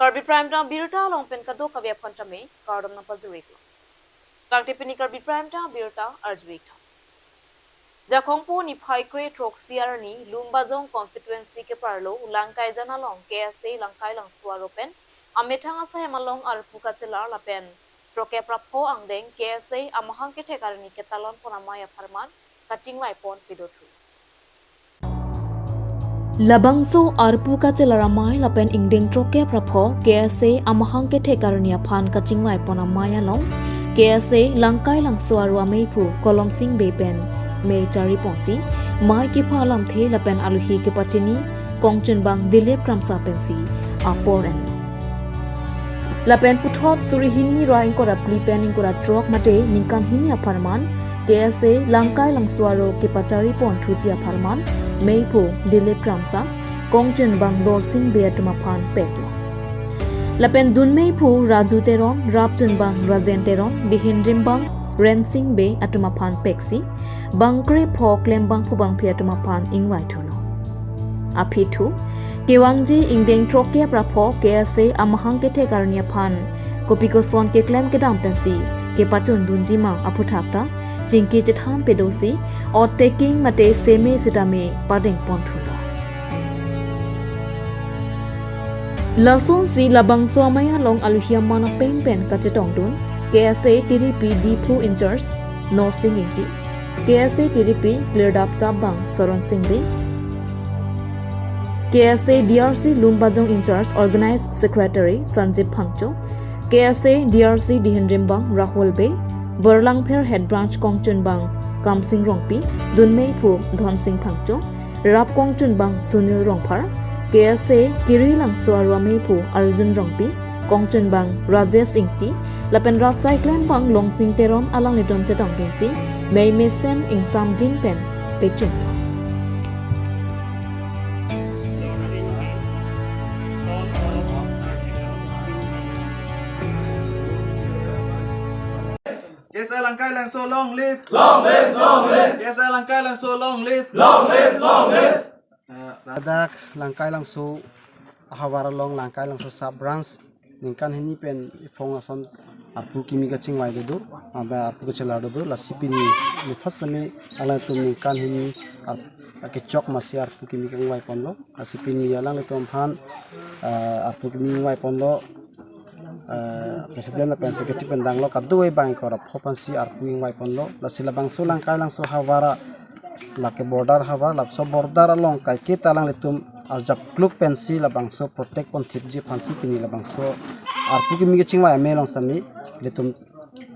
Karbi Prime Town Birta long pen kado kavya kontame kardom na pazurik. Langte pini Karbi Prime Town Birta arjwik. Jakongpo ni Paikre Troxiar ni Lumbazong constituency ke parlo Langkai jana long KSA Langkai lang Suaropen Ametanga sa hemalong arpuka telar lapen Troke prapo ang deng KSA amahang ke tekarni ke talon ponamaya farman kaching lai pon pidotru. Labangso arpuka telaramai lapen ingdeng troke prapo KSA amahang ke tekarni aphan kaching lai ponamaya long KSA Langkai lang Suaro ameipu kolom sing bepen me chari pongsi mai ki phalam the lapen aluhi ke pachini kongchun bang dilep kramsa pensi aporen lapen puthot suri hini roing kora plipen ing kora trok mate ningkan hini aparman KSA Langkai lang Suaro ke pachari pon thuji aparman meipo dilep kramsa kongchun bang dorsing be atuma phan peklo lapen dun meipo raju teron rapchun bang rajen teron dihindrim bang Rensing Bay atuma pan peksi bangkre phok lembang phubang phi atuma pan ingwai thulo aphitu kewangji ingdeng troke prapho KSA amahang ke thekarnia phan kopiko son ke klem ke dam pensi ke pachon dunji ma aphutapta jingki chitham pedosi or taking mate seme sitame padeng pon thulo lason si labang so maya long aluhia mana pen pen kachetong dun KSA TDP Dipu Incharge North Singh KSA TDP Cleared Up Chabang Soron Singh KSA DRC Lumbajong Incharge Organized Secretary Sanjib Phangcho KSA DRC Dihendrimbang Rahul Bay Berlang Pher Head Branch Kongchun Bang Kam Singh Rongpi Dunmei Phu Dhon Singh Phangcho Rap Kongchun Bang Sunil Rongphar KSA Kirilang Suarwamei Phu Arjun Rongpi Kongchun Bang Rajesh Ingti lapen Ratsai Klan Bang Long Sing Teron alang lidom chetang pinsi Mei Mesen ing Sam Jin Pen Pechun KSA Langkai lang so long live. Long live, long live. KSA Langkai lang so long live. Long live, long live. Adak Langkai lang so hawara long Langkai lang so sub branch ningkan hini pen fongason arpu kimi ka chingwai do aba arpu ka chela do la sipini mithos lami ala tum ningkan hini ke chok masi arpu kimi ka ngwai ponlo la sipini alang le tom phan arpu kimi ngwai ponlo presiden la pen secretary pendang lo kadoi bank ora phopansi arpu ngwai ponlo la silabang so Langkai lang so hawara la ke border hawara la so border along kai ke talang le tum arjap kluk pensi labangso protect pon thipji phansi kini labangso arpu ki mi chingwa melong sami letum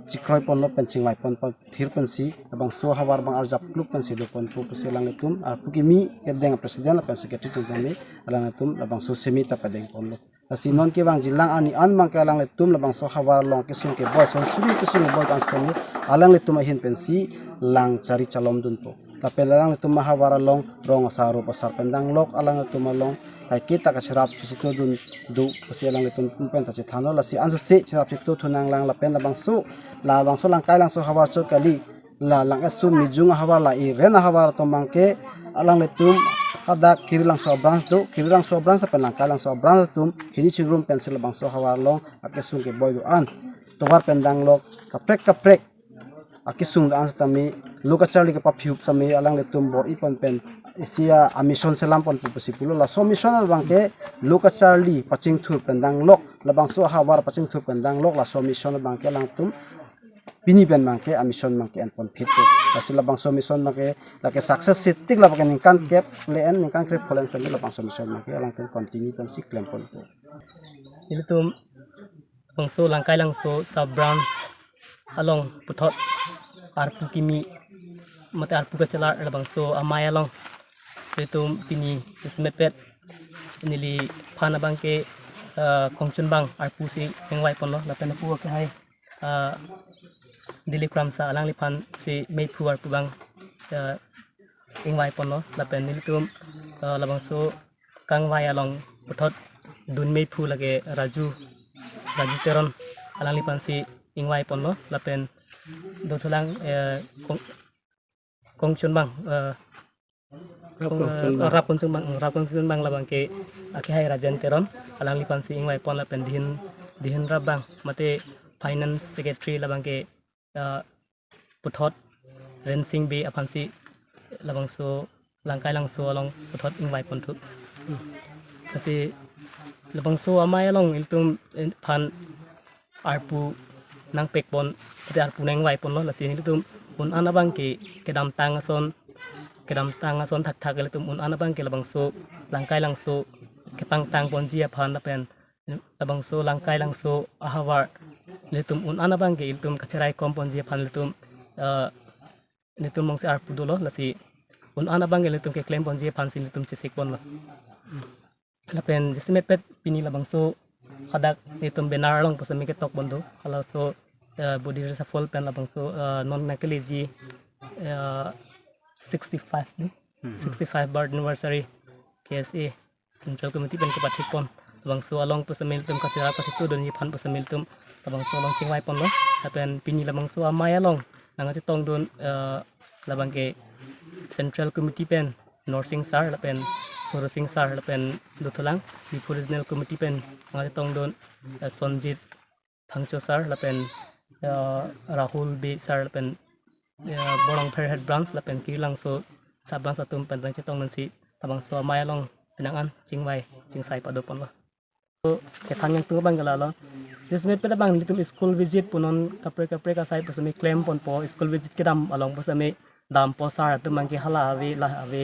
chikroi pon lo penchingwai pon thir pensi labangso hawar bang arjap kluk pensi do pon pu peselang letum arpu ki mi kedeng presiden la pensi secretary tu kami alang letum labangso semi ta padeng pon lo asinon ke bang jilang ani an mang ke alang letum labangso hawar long ke sun ke boy son suri ke sun boy kan stami alang letum hin pensi lang cari calom dun po tapelang itu mahawara long rong saru pasar pendang lok alang itu malong kai kita kasirap situ dun du pasialang itu pen ta chithano la si ansu se chirap situ thunang lang la pen la bangsu Langkai lang so hawar so kali la lang asu mijung hawar la i rena hawar to mangke alang letum kada kirilang so branch do kirilang so branch pen Langkai lang so branch tum hini chigrum pencil bangso hawar long akesun ke boy do an towar pendang lok kaprek akisung dan stami luka charli ke papiup sami alang letum bor ipon pen isia amison selam pon pusipulo la so missional bangke luka charli paching thur pendang lok labang so hawar paching thur pendang lok la so missional bangke lang tum pini pen bangke amison bangke en pon phito kasi labang so mission bangke lake success sitik la bangke ningkan cap len ningkan krep polen sami labang so mission bangke alang tum continue pen sik klem pon to itu tum bangso Langkai lang so sub branch along puthot arpu kimi mate arpu ka chelar bangso amaya long itu pini smepet nili phana bangke kongchun bang arpu si engwai ponlo lapen pu ke hai dili kramsa alang li phan si meipu arpu bang engwai ponlo lapen nili tum labangso kangwai along puthot dun meipu lage raju teron alang li phan si ingwai ponlo lapen do thulang kongchun bang rap pun bang labang ke akhai rajan teron alang lipan si ingwai pon la pen dihin rabang mate finance secretary labang ke puthot rensing be apan si labang so langkai lang so along puthot ingwai pon thu kasi labang so amai along iltum pan arpu nang pekpon ate arpu nang wai pon lo la sin iltum un anabang ke kedam tang ason thak thak iltum un anabang ke labang so langkai lang so kepang tang pon jia phan la pen labang so langkai lang so ahawar iltum un anabang ke iltum kacherai kom pon jia phan iltum iltum mong si arpu dolo la si un anabang ke iltum ke claim pon jia phan sin iltum chisik pon lo lapen jismet pet pini labang so hadak itum benar long pasami ke tok bondo hala so body reshuffle pen labang so non nakaleji 65 birth anniversary KSA Central Committee pen ke pathik pon labang so along pasami itum kachira pasitu don yipan pasami itum labang so long chingwai pon lo lapen pini labang so amaya long nanga tong don labang ke Central Committee pen Norsing Sar lapen Sorosing Sar lapen Dutulang di Regional Committee pen ngai tong don Sonjit Thangcho Sar lapen Rahul B Sar lapen Bolong Fairhead Branch lapen Kirlang so sabang satum pen tang chetong nansi abang so maya long penangan cingwai cingsai padopon lo so ke thang yang tu bang gala lo dismet pada bang litum school visit punon kapre ka sai pasami claim pon po school visit kedam along pasami dam po sar tu mangki hala ave la ave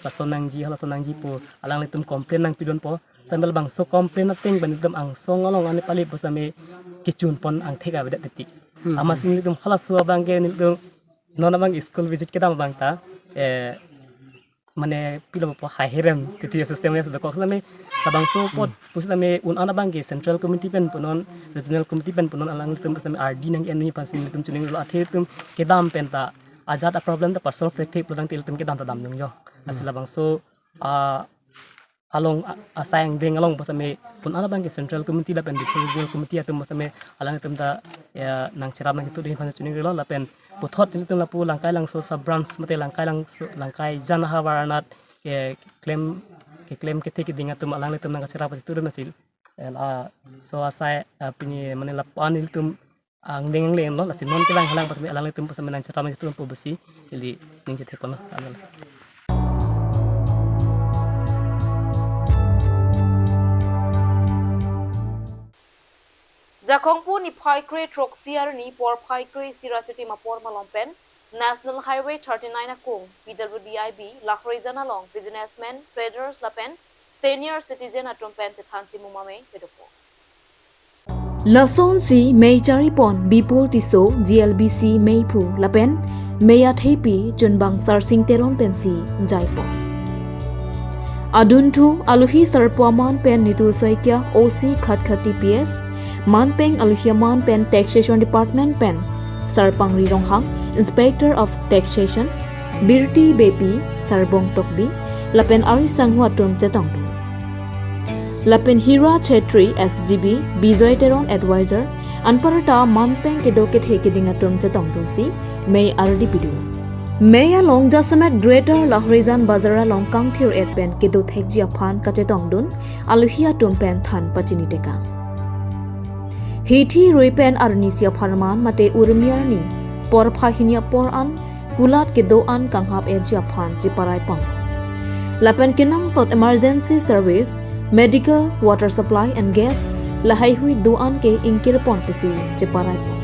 pasonang ji hala sonang ji po alang litum complain nang pidon po sambil bang so complain nating ban litum ang song along ani pali pasami kicun pon ang thega bedak tetik ama sing litum hala so bang ke litum nona bang school visit kedam bang ta mane pilo po hahiram titi system ya sudah kok sami sabang so pot pusame un ana bang ke central committee pen punon regional committee pen punon alang litum pasami RD nang eni pasin litum chuning lo athe tum kedam pen ta ajat a problem ta personal effective pulang til tum kedam ta dam nung yo asila bang so along asayang ding along pasame pun ana bang ke central committee la pen regional committee atum pasame alang tum ta nang ceram nang itu ding kan chuning lo la pen puthot tum la pu langkai lang so sub branch mate langkai jan hawaranat claim ke thik ding atum alang tum nang ceram pas itu masil so asai pini mane la panil tum ang ding leng lo la sin non kelang halang pasame alang tum pasame nang ceram itu pu besi ili ning cethe pon lo Jakongpu ni Phaikre Troxiar ni por Phaikre Sirachiti Mapor Malompen National Highway 39 akung PWDIB Lakhrejan along businessmen traders lapen senior citizen atumpen tethansi mumame pedopo Lason si Meijari pon Bipul tiso GLBC Meipu lapen Meya Thepi Chunbang Sarsing Teron pensi Jaipon Aduntu Aluhi Sarpwaman pen Nitul Soikya OC Khatkati PS Manpeng Aluhiaman pen Taxation Department pen Sarpangri Ronghang Inspector of Taxation Birti Bepi Sarbong Tokbi Lapen Ari Sanghwa Tum Chetong Lapen Hira Chetri SGB Bijoy Teron Advisor Anparata Manpeng Kedoket Hekedingatum Chetong si May Ardi Pidu May along Jasamet Greater Lahrizan Bazara long Kangthir et pen Kedo Thekjia Phan Kachetong Dun Aluhia Tum pen Than Pachini Teka Hithi Ruipen Arnisia Pharman Mate Urmiarni Por Phahinia Por An Kulat Kedo An Kanghap Ejia Phan Jiparai Pon Lapen Kinang South Emergency Service Medical Water Supply and Gas Lahai Hui Duan ke Inkir Pon Pisi Jiparai Pon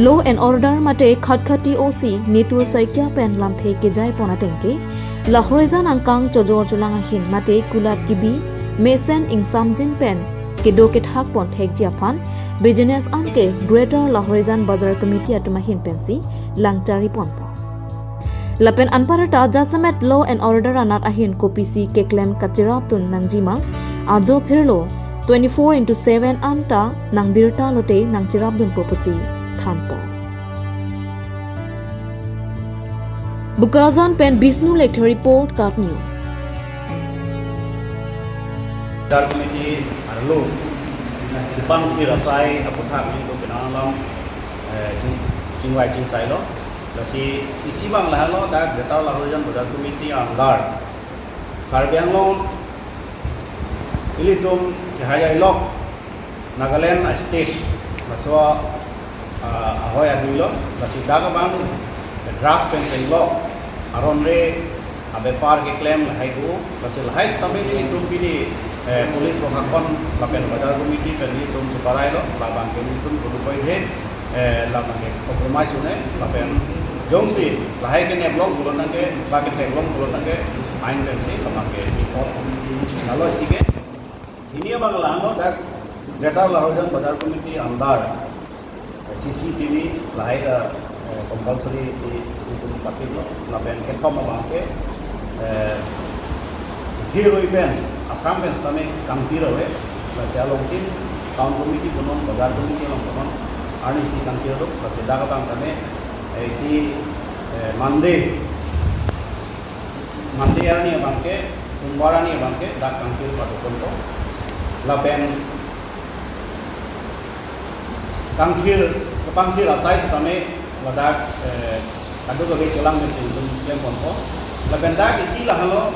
Law and Order Mate Khatkati OC Nitul Saikya Pen Lamthe Kejai Pona Tenke Lahorezan Angkang Chojor Chulanga Hin Mate Kulat Gibi Mesen Ingsamjin Pen Kedoket Hak Pon Thek Japan Business Anke Greater Lahorezan Bazar Committee Atumahin Pensi Langtari Ponpo Lapen Anparata Jasamet Law and Order Anat Ahin Kopisi Keklem Kachirap Tun Nangjima Ajo Phirlo 24/7 Anta Nang Birta Lote Nang Chirap Dun Popasi Thanpo Bukazan Pen Bisnu Lecture Report Card News Dar committee arlo Jepang irasai apotha ni ko penalam jingwai jingsai lo Lasi isi bang lah lo dah Greater Lahojan Bazar Committee andar Karbi Anglong ilitum cahaya ilok Nagaland State maswa ahoy aduilo lasi daga bang drugs pen ilok aronre abe par ke claim lahai go lasi lahai tame ilitum pini police prokakon lapen Bazar Committee pen ilitum separai lo labang ke ilitum produpai he labang ke compromise une lapen jongsi lahai ke neblong bulan nangke bagi neblong bulan nangke main pensi labang ke nalo sike ini abang lahano dak Greater Lahojan Bazar Committee andar CCTV lahai da compulsory itu pakai lo lapen ke kom abang ke hero event apam pen stame kampiro we la jalong tin town committee bonon Bazar Committee long bonon ani si kampiro la sedaga bang tane si Monday arni abang ke Sommar arni abang ke dak kampiro pa konto lapen kampir asai stame ladak adu ke celang ke sindum yang konto lapen dak isi lah halo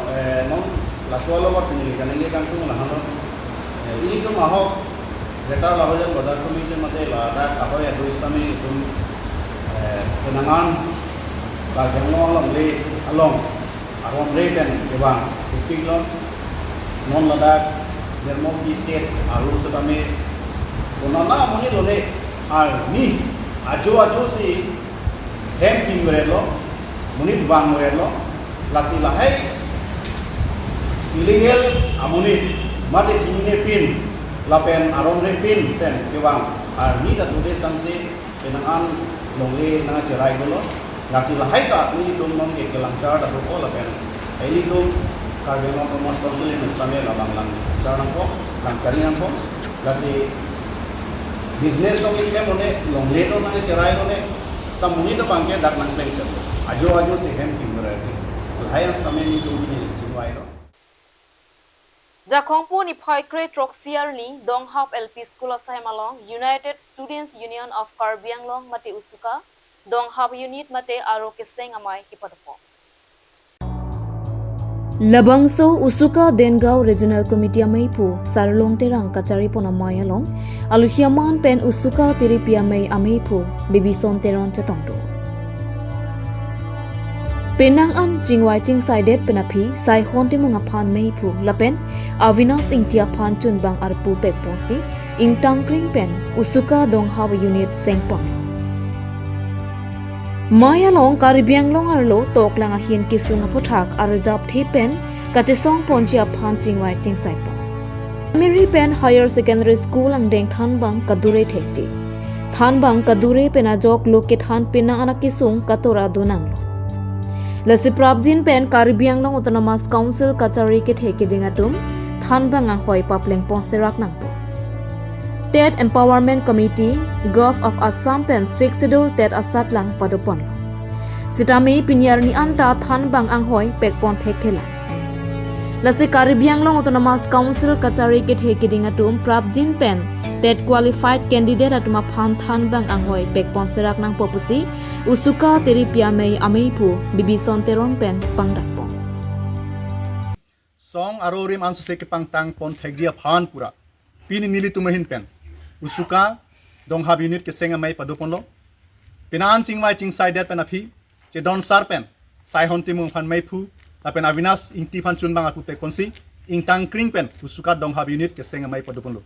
non la solo wat ni kan ini kan tu lah halo ini tu mahok Greater Lahojan Bazar Committee mate la dak apa ya tu stame itu kenangan bagian long le along arom le dan kebang bukti lo non ladak Dermo state alu stame konana muni lo le ar ni ajo si hem king lo muni bang lo lasi lahai illegal amuni mate chine pin lapen aron re pin ten kebang ar ni da tude samse penangan longle na cerai lo lasi lahai ta ni tum nom ke kelamcar da ko lapen eli tum Karbi Promote Council in Islamia labang lang sarang ko lang karinan ko lasi business ko ikle mone longle to na cerai ne sta muni da bangke dak nang pension ajo si hem kimre lahai stame ni tum ni chiwai lo Jakongpu ni phai kre trok siar ni Donghap LP School of Sahimalong United Students Union of Karbi Anglong mate usuka Donghap unit mate aro keseng amai kipadapo Labangso Usuka Dengao Regional Committee Amaipu Sarlong Terang Kachari Ponamaya Long Aluhiaman Pen Usuka Tiripia May Amaipu Bibison Teron Chatongdo Penangan Jingwai Jing Sided Penapi Sai Honte Mungapan Maipu Lapen Avinas Ingtia Pan Chunbang Arpu Pekponsi Ing Tangkring Pen Usuka Donghap Unit Sengpong Maya long Karibiang long arlo tok lang ahin kisunga puthak arjap thi pen katisong ponchia phan chingwai ching saipo Primary Pen Higher Secondary School ang deng thanbang kadure thekti thanbang kadure pena jok loke than pena anak kisung katora dunang lasi prabjin pen Karibiang long Autonomous Council kachari ke theke dingatum thanbang ang hoi papleng ponserak nangpo Ted Empowerment Committee, Gulf of Assam Pen 6 Schedule Ted Asat Lang Padopon. Sitami Pinyarni Anta Than Bang Anghoy Pekpon Thekela. Lasi Karibiang Long Autonomous Council Kachari Ke Thekiding Atum Prabjin Pen Ted Qualified Candidate Atuma Phan Than Bang Anghoy Pekpon Serak Nang Popusi Usuka Teripia May Ameipu Bibison Teron Pen Pangdapo. Song arorim ansuse ke pangtang pon thegdia phan pura pini nili tumahin pen Usuka Donghap unit ke senga mai padopon lo pinan chingwai ching sided pen api che don sar pen sai honti mung phan mai phu la pen avinas ingti phan chun bang apu pe konsi ing tang kring pen Usuka Donghap unit ke senga mai padopon lo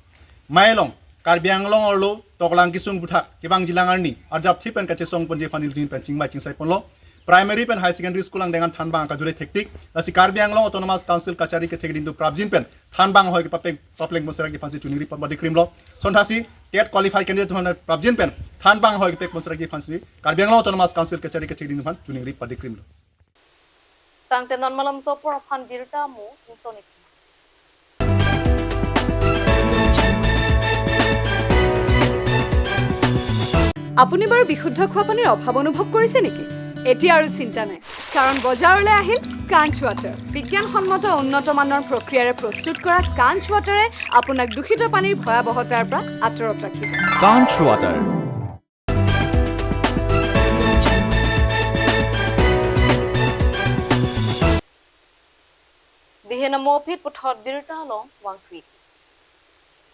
mai long Karbiang long orlo toklang kisung buthak kibang jilang arni arjap thi pen ka che song pon je phanil din pen chingwai ching sai pon lo Primary Pen High Secondary School ang dengan Thanbang kadure tektik lasi Karbiang long Autonomous Council kachari ke thekdin tu Prabjin Pen Thanbang hoy ke papeng topleng mosera ke phansi chuniri pat body cream lo sonthasi TET qualified candidate hon Prabjin Pen Thanbang hoy ke pek mosera ke phansi Karbiang long Autonomous Council kachari ke thekdin phan chuniri body cream lo Tangte non malam so por phan birta mu intonix আপুনি বাৰু বিশুদ্ধ খোৱা পানীৰ অভাৱ অনুভৱ কৰিছে নেকি এতিয়া আৰু চিন্তা নাই কাৰণ বজাৰলৈ আহিল কাঞ্চ ৱাটাৰ বিজ্ঞানসন্মত উন্নত মানৰ প্ৰক্ৰিয়াৰে প্ৰস্তুত কৰা কাঞ্চ ৱাটাৰে আপোনাক দূষিত পানীৰ ভয়াৱহতাৰ পৰা আঁতৰত ৰাখিব কাঞ্চ water Dihenamo pit puthot birta long wang tweet.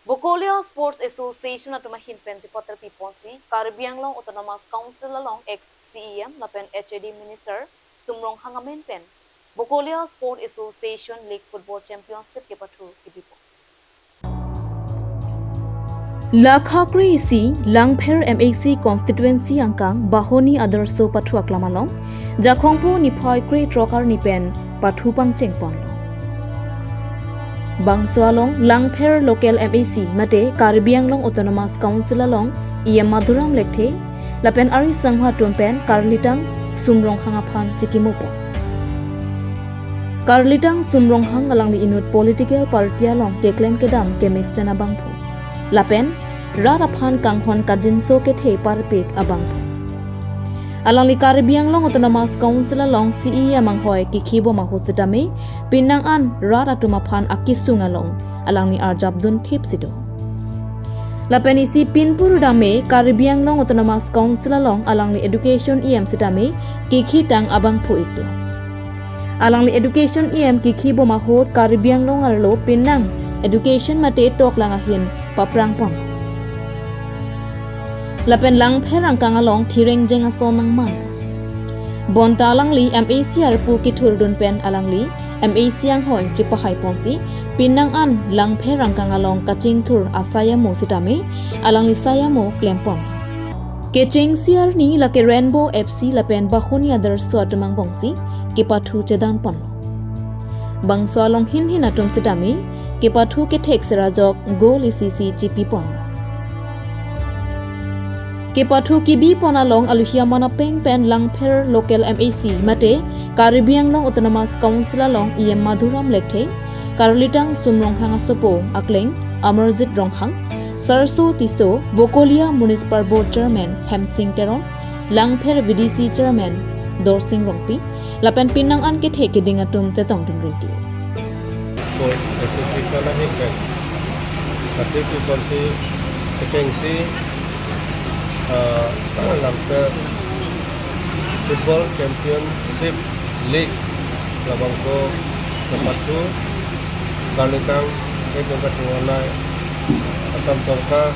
Bokolia Sports Association atuma hinpen jipotel piponsi Karbiang long Autonomous Council long ex CEM lapen HAD Minister Sumrong Hangamen pen Bokolia Sport Association League Football Championship ke pathu kibipo. Lakhakre isi Langpher MAC constituency angkang Bahoni Adarso pathu aklamalong Jakhongpo niphoi kre trokar nipen pathu pang chengpon. Bangsoalong Langpher Local MAC mate Karbiang long Autonomous Council along Ia Maduram lekhe lapen ari sanghwa tumpen Karlitang Sumrong hangaphan chikimopo. Karlitang Sumrong hang alang li inut political party along ke claim ke dam ke mesena bangpho. Lapen raraphan kanghon kadinso ke the parpek abangpho. Alang li Karbiang long Autonomous Council along CE amanghoy kikhibo mahositame pinang an raratuma phan akisung along alang ni arjabdun thipsido. Lapen isi pinpur dame Karbiang long Autonomous Council along alang li education EM sitame kikhi tang abangpho ito. Alang li education EM kikhibo mahot Karbiang long arlo pinang education mate tok langahin paprang pon. Lapen Langpher angkang along tireng jeng ason nang man. Bonta alang li MAC arpu kithur dun pen alang li MAC ang hoy jipahay ponsi pinang an Langpher angkang along kaching thur asaya mo sitame alang li saya mo klempon. Kecheng siar ni lake Rainbow FC lapen Bahoni Adarso atumang bongsi ke pathu chedan pon. Bangso along hin atum sitame ke pathu ke thek serajok gol ICC GP pon. Ke pathu kibi ponalong aluhia mana peng pen Langpher Local MAC mate Karbiang long Autonomous Council along IM Madhuram lekhe Karlitang Sumrong hanga sopo akleng Amarjit Ronghang Sarso Tiso Bokolia Municipal Board Chairman Hemsing Teron Langpher VDC Chairman Dorsing Rongpi lapen pinang an ke theke dingatum chetong dun reti. Sport Association na hikpen pati people si agency Langpher Football Championship League labang ko kapatu Karlitang ekong katunganay Asam Songkar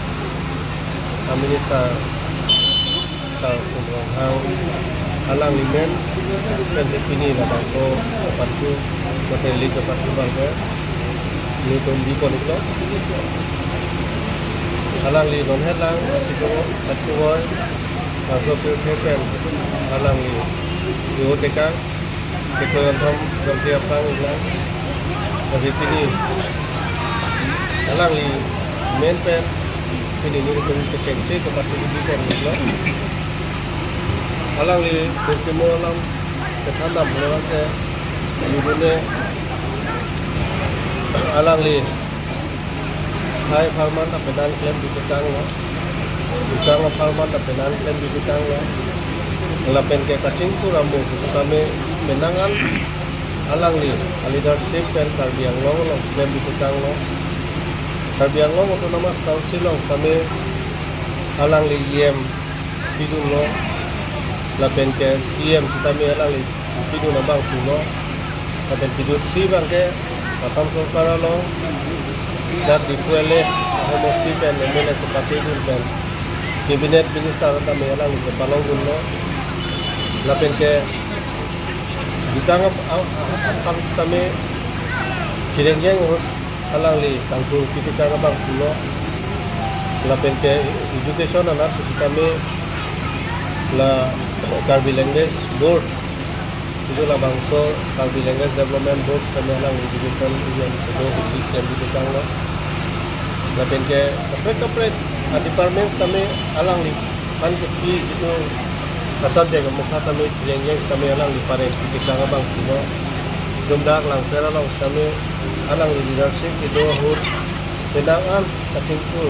Aminita Tang Sumrong Hang Alang Limen dan dipini labang ko kapatu materi kapatu bangga ni tumbi konito alang li non helang atuoy masuk ke KPM alang li yo tekang kekoyon thom domtia pang ilang dari sini alang li main pen ini ni tum kekensi ke patu di konito alang li bertemu alam ketanam lewat ke yudune alang li hai farman apenan klaim di tukang lo tukang farman apenan klaim di tukang lo lapen ke kacing tu rambu kami menangan alang li leadership dan Karbiang long klaim di tukang lo Karbiang long Autonomous Council long kami alang li IM pidun lo lapen ke CM kami alang li pidun abang pulo lapen pidun si bangke Asam Songkar lo dan dipuele homosti pen emele sepati pen cabinet minister kami alang ke palongun lo lapen ke ditang akan kami cirengjeng alang li tangku kita bang pulo lapen ke education anak kami la Karbi Language Board itu lah bangso Karbi Language Development Board kami alang education yang sedang di lo lapen ke kapret department kami alang li kan kepi itu asal jaga muka kami yang kami alang li pare kita ngabang kuno dumdak Langpher alang kami alang li leadership itu hur tenangan kacingkul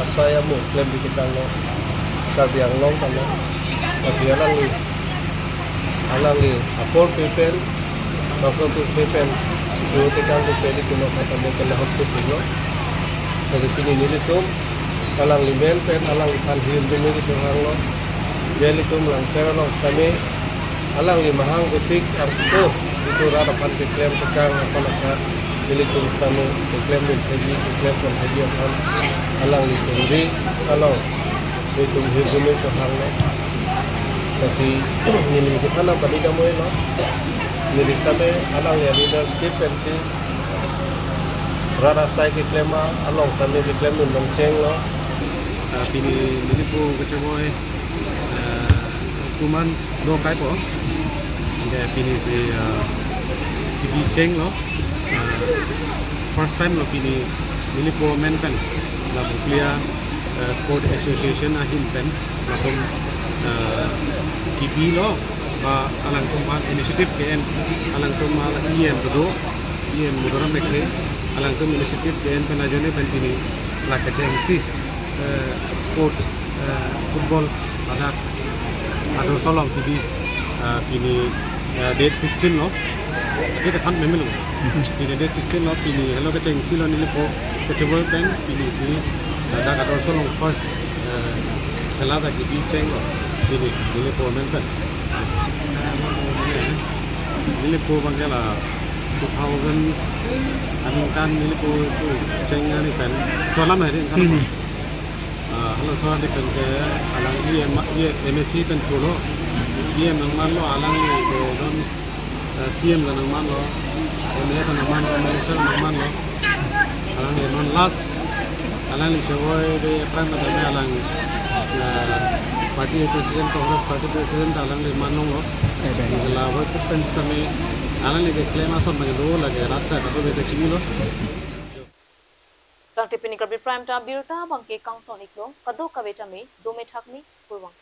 asaya mu klaim di kita lo Karbiang long kami masih alang li apor pepen masuk tu pepen itu kita tu pedi kuno kami kena hospital lo dari sini ni tu alang limen pen alang ikan hiu dulu itu hang lo jadi tu Langpher lo kami alang limahang ketik aku itu rada pan ke klaim tekang apa nak milik tulisanmu ke klaim milik haji ke klaim kon haji akan alang itu di alang itu hidup itu hang lo kasi milik kita nak pada kamu lo milik kami alang ya leadership pensi rada saya ke klaim alang kami ke klaim nung ceng lo pini milik po kecemoy 2 months do kai po de pini si pini cheng lo first time lo pini milik po men pen la buklia sport association ahin pen la pom kipi lo ba alang tum initiative KN alang tum IM do IM mudoram mekre alang tum initiative KN pen ajone pen pini la kacheng si sport football ada aduh solong TV pini date 16 lo kita kan memang lo pini date 16 lo pini hello keceng si lo nili po kecebol pen pini si ada aduh solong first helada TV ceng lo pini nili po memang nili po bangkala 2000 amin kan nili po tu ceng ani pen solam hari kan halo soal di pen ke alang ye MSc pen pulo ye nang lo alang ye ke don CM nang man lo ne nang man lo minister nang man lo alang ye non last alang li choy de pran na de alang party president congress party president alang le man lo la wo pen kami alang le claim ason bang lo lage ratta ka be chimi lo Kang tipini Karbi Prime Time Birta bangke kang tonik lo kadok kabeta me 2 me thakni purwang